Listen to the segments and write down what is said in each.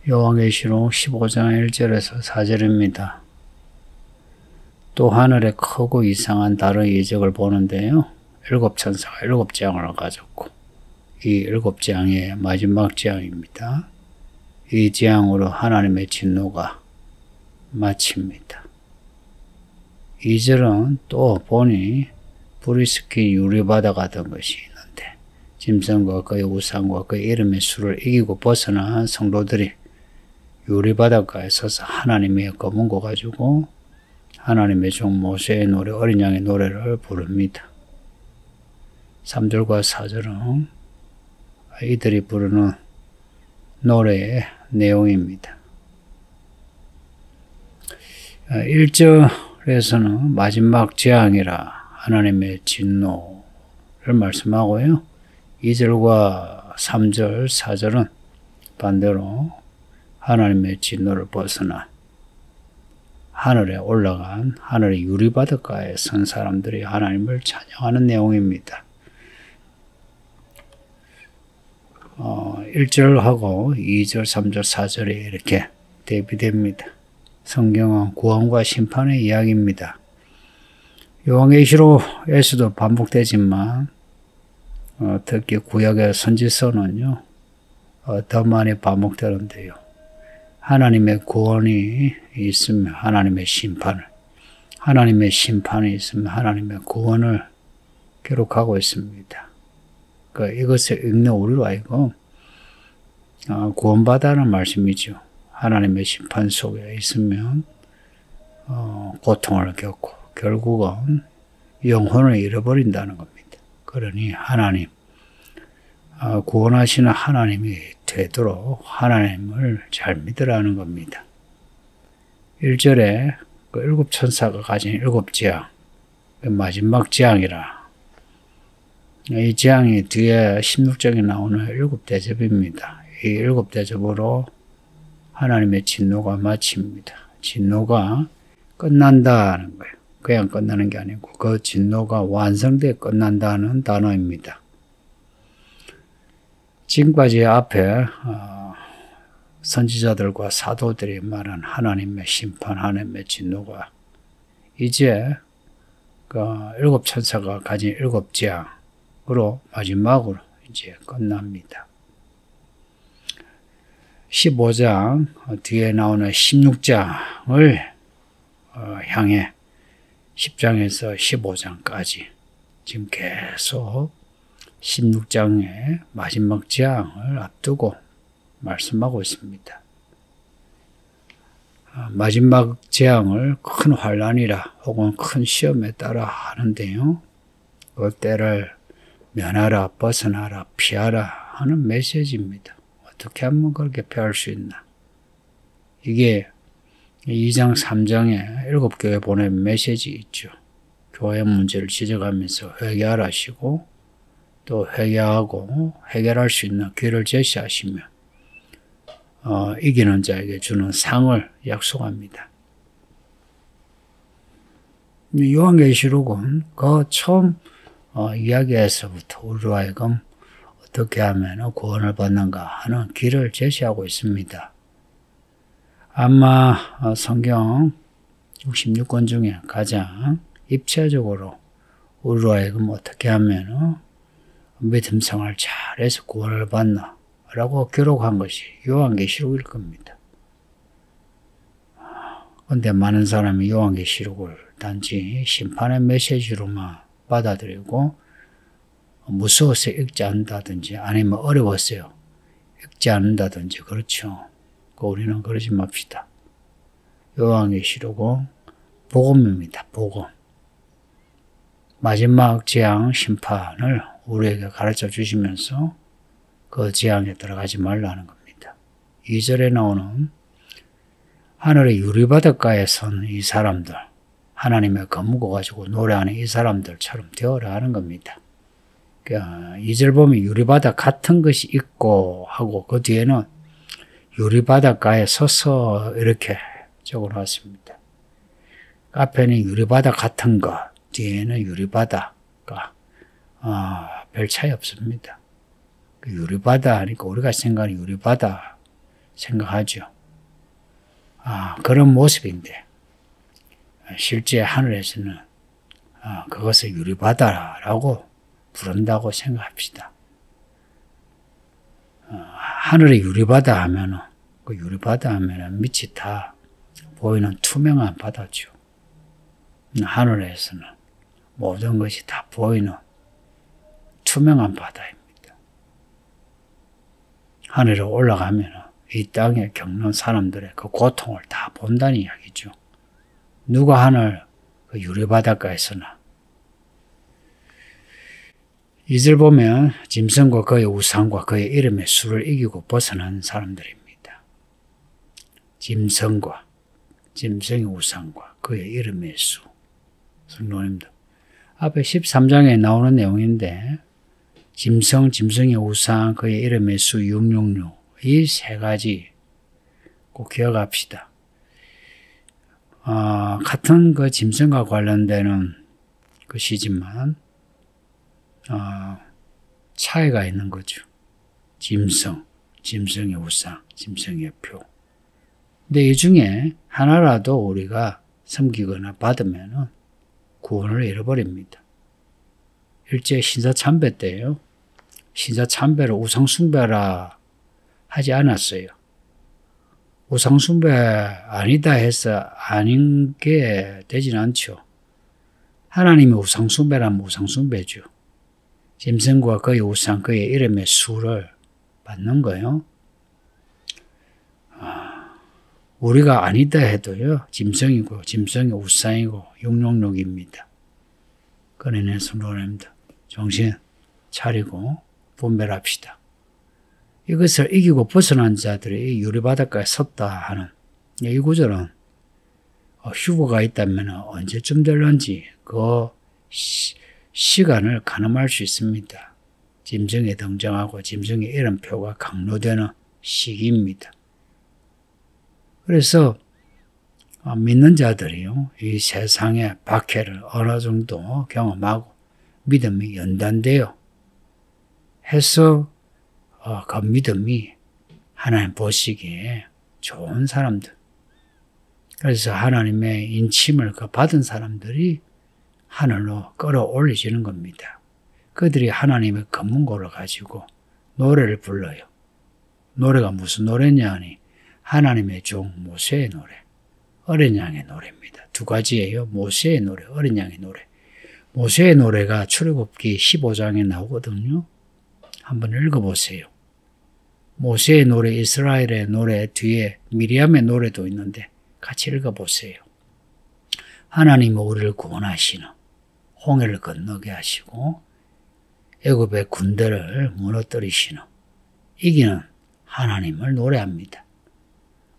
요한계시록 15장 1절에서 4절입니다. 또 하늘에 크고 이상한 다른 이적을 보는데요. 7천사가 7재앙을 가졌고 이 7재앙의 마지막 재앙입니다. 이 재앙으로 하나님의 진노가 마칩니다. 2절은 또 보니 불이 섞인 유리바다 같은 것이 있는데 짐승과 그의 우상과 그의 이름의 수를 이기고 벗어난 성도들이 유리바닷가에 서서 하나님의 검은고 가지고 하나님의 종 모세의 노래 어린 양의 노래를 부릅니다. 3절과 4절은 이들이 부르는 노래의 내용입니다. 1절에서는 마지막 재앙이라 하나님의 진노를 말씀하고요. 2절과 3절, 4절은 반대로 하나님의 진노를 벗어난 하늘에 올라간 하늘의 유리바닷가에 선 사람들이 하나님을 찬양하는 내용입니다. 1절하고 2절, 3절, 4절이 이렇게 대비됩니다. 성경은 구원과 심판의 이야기입니다. 요한계시록에서도 반복되지만 특히 구약의 선지서는요 더 많이 반복되는데요. 하나님의 구원이 있으면 하나님의 심판을, 하나님의 심판이 있으면 하나님의 구원을 기록하고 있습니다. 이것을 읽는 우리로 하여금 구원받아라는 말씀이죠. 하나님의 심판 속에 있으면 고통을 겪고 결국은 영혼을 잃어버린다는 겁니다. 그러니 하나님, 구원하시는 하나님이 되도록 하나님을 잘 믿으라는 겁니다. 1절에 그 7천사가 가진 7재앙, 마지막 재앙이라. 이 재앙이 뒤에 16장에 나오는 7대접입니다. 이 7대접으로 하나님의 진노가 마칩니다. 진노가 끝난다는 거예요. 그냥 끝나는 게 아니고 그 진노가 완성되어 끝난다는 단어입니다. 지금까지 앞에 선지자들과 사도들이 말한 하나님의 심판, 하나님의 진노가 이제 그 7천사가 가진 7재앙으로 마지막으로 이제 끝납니다. 15장 뒤에 나오는 16장을 향해 10장에서 15장까지 지금 계속 16장의 마지막 재앙을 앞두고 말씀하고 있습니다. 마지막 재앙을 큰 환난이라 혹은 큰 시험에 따라 하는데요. 그 때를 면하라, 벗어나라, 피하라 하는 메시지입니다. 어떻게 하면 그렇게 피할 수 있나? 이게 2장, 3장에 7교회 보낸 메시지 있죠. 교회 문제를 지적하면서 회개하라 하시고 또 회개하고 해결할 수 있는 길을 제시하시며 이기는 자에게 주는 상을 약속합니다. 요한계시록은 그 처음 이야기에서부터 우리로 하여금 어떻게 하면 구원을 받는가 하는 길을 제시하고 있습니다. 아마 성경 66권 중에 가장 입체적으로 우리로 하여금 어떻게 하면 믿음 생활 잘해서 구원을 받나 라고 기록한 것이 요한계시록일 겁니다. 그런데 많은 사람이 요한계시록을 단지 심판의 메시지로만 받아들이고 무서워서 읽지 않는다든지 아니면 어려웠어요. 읽지 않는다든지 그렇죠. 우리는 그러지 맙시다. 요한계시록은 복음입니다. 복음. 마지막 재앙 심판을 우리에게 가르쳐 주시면서 그 재앙에 들어가지 말라는 겁니다. 2절에 나오는 하늘의 유리바닷가에 선 이 사람들, 하나님의 검고 가지고 노래하는 이 사람들처럼 되어라 하는 겁니다. 2절 보면 유리바다 같은 것이 있고 하고 그 뒤에는 유리바닷가에 서서 이렇게 적어놨습니다. 앞에는 유리바다 같은 것, 뒤에는 유리바다가 별 차이 없습니다. 유리바다 하니까 우리가 생각하는 유리바다 생각하죠. 그런 모습인데 실제 하늘에서는 그것을 유리바다라고 부른다고 생각합시다. 하늘에 유리바다 하면은 그 유리바다 하면은 밑이 다 보이는 투명한 바다죠. 하늘에서는 모든 것이 다 보이는 투명한 바다입니다. 하늘에 올라가면 이 땅에 겪는 사람들의 그 고통을 다 본다는 이야기죠. 누가 하늘 그 유리바닷가에서나. 2절 보면 짐승과 그의 우상과 그의 이름의 수를 이기고 벗어난 사람들입니다. 짐승의 우상과 그의 이름의 수. 성도님들, 앞에 13장에 나오는 내용인데 짐승의 우상, 그의 이름의 수 666, 이 세 가지 꼭 기억합시다. 같은 그 짐승과 관련되는 것이지만 차이가 있는 거죠. 짐승의 우상, 짐승의 표. 근데 이 중에 하나라도 우리가 섬기거나 받으면 구원을 잃어버립니다. 일제 신사참배 때요. 신사참배를 우상숭배라 하지 않았어요. 우상숭배 아니다 해서 아닌 게 되진 않죠. 하나님의 우상숭배라면 우상숭배죠. 짐승과 그의 우상, 그의 이름의 수를 받는 거예요. 우리가 아니다 해도요, 짐승이고, 짐승의 우상이고, 666입니다. 그러니 성도님들, 정신 차리고 분별합시다. 이것을 이기고 벗어난 자들이 유리바닷가에 섰다 하는 이 구절은 휴거가 있다면 언제쯤 될런지 그 시간을 가늠할 수 있습니다. 짐승이 등장하고 짐승의 이름표가 강로되는 시기입니다. 그래서 믿는 자들이요, 이 세상의 박해를 어느 정도 경험하고 믿음이 연단되어 해서 그 믿음이 하나님 보시기에 좋은 사람들, 그래서 하나님의 인침을 받은 사람들이 하늘로 끌어올려지는 겁니다. 그들이 하나님의 검문고를 가지고 노래를 불러요. 노래가 무슨 노래냐 하니 하나님의 종 모세의 노래, 어린 양의 노래입니다. 두 가지예요. 모세의 노래, 어린 양의 노래. 모세의 노래가 출애굽기 15장에 나오거든요. 한번 읽어보세요. 모세의 노래, 이스라엘의 노래 뒤에 미리암의 노래도 있는데 같이 읽어보세요. 하나님은 우리를 구원하시는, 홍해를 건너게 하시고 애굽의 군대를 무너뜨리시는, 이기는 하나님을 노래합니다.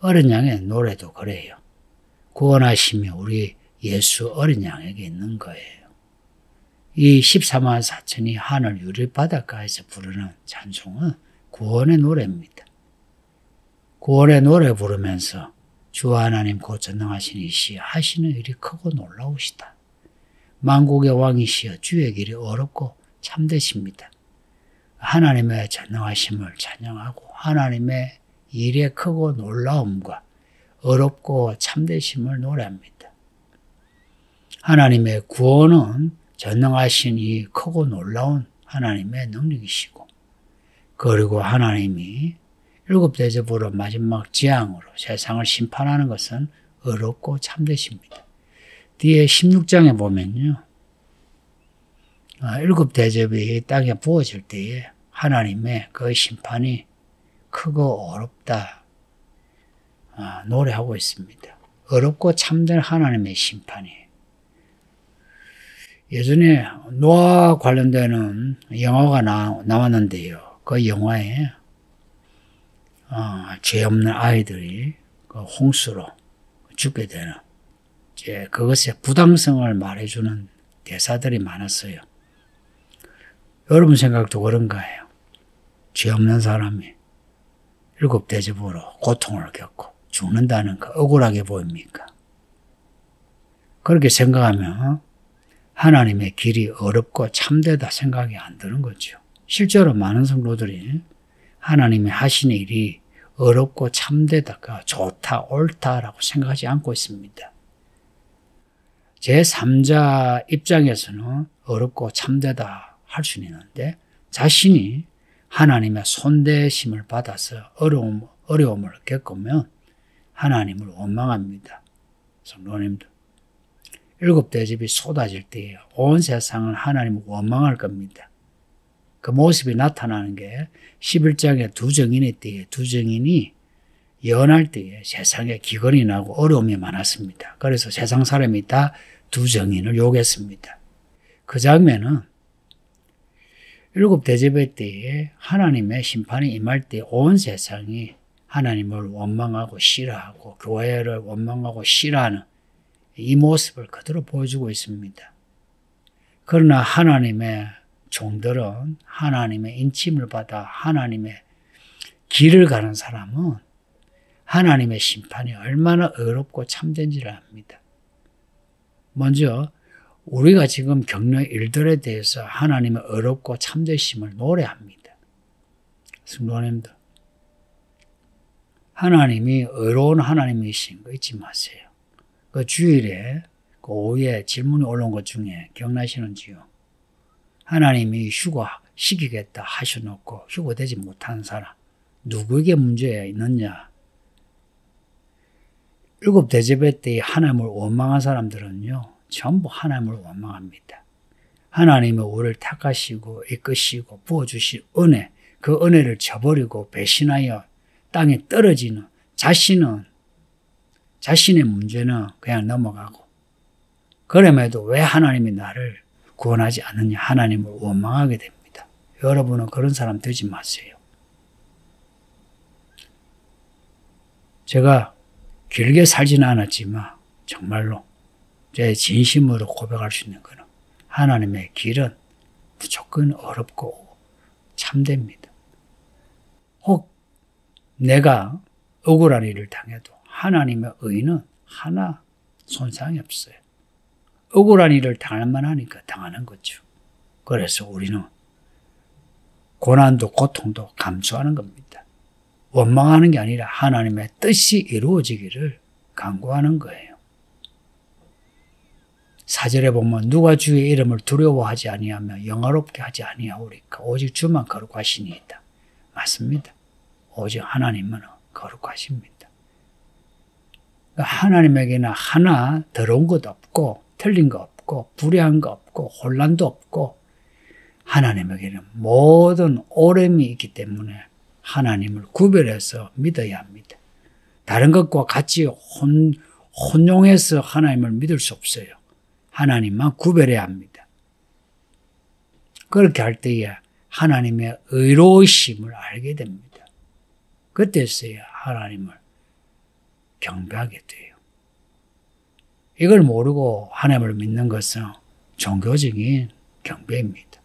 어린 양의 노래도 그래요. 구원하심이 우리 예수 어린 양에게 있는 거예요. 이 14만 4천이 하늘 유리바닷가에서 부르는 찬송은 구원의 노래입니다. 구원의 노래 부르면서 주 하나님 곧 전능하신 이시여 하시는 일이 크고 놀라우시다. 만국의 왕이시여 주의 길이 어렵고 참되십니다. 하나님의 전능하심을 찬양하고 하나님의 일의 크고 놀라움과 어렵고 참되심을 노래합니다. 하나님의 구원은 전능하신 이 크고 놀라운 하나님의 능력이시고, 그리고 하나님이 일곱 대접으로 마지막 재앙으로 세상을 심판하는 것은 어렵고 참되십니다. 뒤에 16장에 보면요, 일곱 대접이 땅에 부어질 때에 하나님의 그 심판이 크고 어렵다 노래하고 있습니다. 어렵고 참된 하나님의 심판이에요. 예전에 노아 관련되는 영화가 나왔는데요. 그 영화에 죄 없는 아이들이 그 홍수로 죽게 되는, 이제 그것의 부당성을 말해주는 대사들이 많았어요. 여러분 생각도 그런가요? 죄 없는 사람이 일곱 대접으로 고통을 겪고 죽는다는 그 억울하게 보입니까? 그렇게 생각하면 하나님의 길이 어렵고 참되다 생각이 안 드는 거죠. 실제로 많은 성도들이 하나님이 하시는 일이 어렵고 참되다가 좋다, 옳다라고 생각하지 않고 있습니다. 제3자 입장에서는 어렵고 참되다 할 수는 있는데 자신이 하나님의 손대심을 받아서 어려움을 겪으면 하나님을 원망합니다. 성도님들, 7대접이 쏟아질 때에 온 세상은 하나님을 원망할 겁니다. 그 모습이 나타나는 게 11장의 두 정인의 때에 두 정인이 예언할 때에 세상에 기근이 나고 어려움이 많았습니다. 그래서 세상 사람이 다 두 정인을 욕했습니다. 그 장면은 7대접의 때에 하나님의 심판이 임할 때 온 세상이 하나님을 원망하고 싫어하고 교회를 원망하고 싫어하는 이 모습을 그대로 보여주고 있습니다. 그러나 하나님의 종들은 하나님의 인침을 받아 하나님의 길을 가는 사람은 하나님의 심판이 얼마나 어렵고 참된지를 압니다. 먼저 우리가 지금 겪는 일들에 대해서 하나님의 어렵고 참되심을 노래합니다. 성도님들, 하나님이 어려운 하나님이신 거 잊지 마세요. 그 주일에 그 오후에 질문이 올라온 것 중에 기억나시는지요? 하나님이 휴가 시키겠다 하셔놓고 휴가되지 못한 사람 누구에게 문제가 있느냐? 7대접의 때에 하나님을 원망한 사람들은요 전부 하나님을 원망합니다. 하나님이 우리를 택하시고 이끄시고 부어주실 은혜, 그 은혜를 저버리고 배신하여 땅에 떨어지는 자신의 문제는 그냥 넘어가고, 그럼에도 왜 하나님이 나를 구원하지 않느냐 하나님을 원망하게 됩니다. 여러분은 그런 사람 되지 마세요. 제가 길게 살지는 않았지만 정말로 제 진심으로 고백할 수 있는 것은 하나님의 길은 무조건 어렵고 참됩니다. 혹 내가 억울한 일을 당해도 하나님의 의는 하나 손상이 없어요. 억울한 일을 당할 만하니까 당하는 거죠. 그래서 우리는 고난도 고통도 감수하는 겁니다. 원망하는 게 아니라 하나님의 뜻이 이루어지기를 간구하는 거예요. 4절에 보면 누가 주의 이름을 두려워하지 아니하며 영화롭게 하지 아니하오리까 오직 주만 거룩하시니이다. 맞습니다. 오직 하나님은 거룩하십니다. 하나님에게는 하나 더러운 것 없고 틀린 거 없고 불의한 거 없고 혼란도 없고 하나님에게는 모든 오렘이 있기 때문에 하나님을 구별해서 믿어야 합니다. 다른 것과 같이 혼용해서 하나님을 믿을 수 없어요. 하나님만 구별해야 합니다. 그렇게 할 때에 하나님의 의로우심을 알게 됩니다. 그때서야 하나님을 경배하게 돼요. 이걸 모르고 하나님을 믿는 것은 종교적인 경배입니다.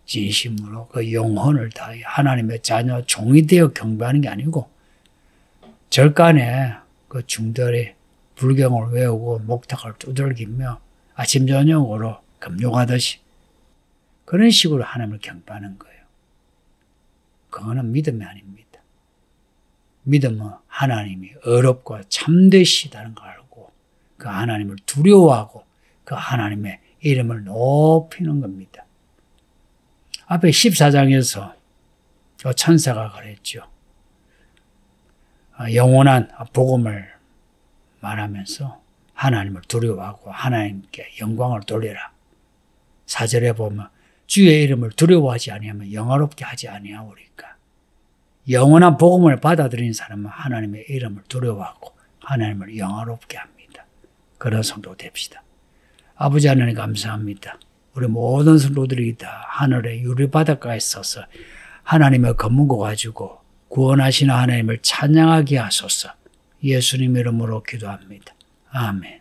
진심으로 그 영혼을 다해 하나님의 자녀 종이 되어 경배하는 게 아니고 절간에 그 중들이 불경을 외우고 목탁을 두들기며 아침 저녁으로 금욕하듯이 그런 식으로 하나님을 경배하는 거예요. 그거는 믿음이 아닙니다. 믿음은 하나님이 어렵고 참되시다는 걸 알고 그 하나님을 두려워하고 그 하나님의 이름을 높이는 겁니다. 앞에 14장에서 천사가 그랬죠. 영원한 복음을 말하면서 하나님을 두려워하고 하나님께 영광을 돌리라. 4절에 보면 주의 이름을 두려워하지 아니하면 영화롭게 하지 아니하오리까. 영원한 복음을 받아들인 사람은 하나님의 이름을 두려워하고 하나님을 영화롭게 합니다. 그런 성도 됩시다. 아버지 하나님 감사합니다. 우리 모든 성도들이 다 하늘의 유리바닷가에 서서 하나님의 검문고 가지고 구원하시는 하나님을 찬양하게 하소서. 예수님 이름으로 기도합니다. 아멘.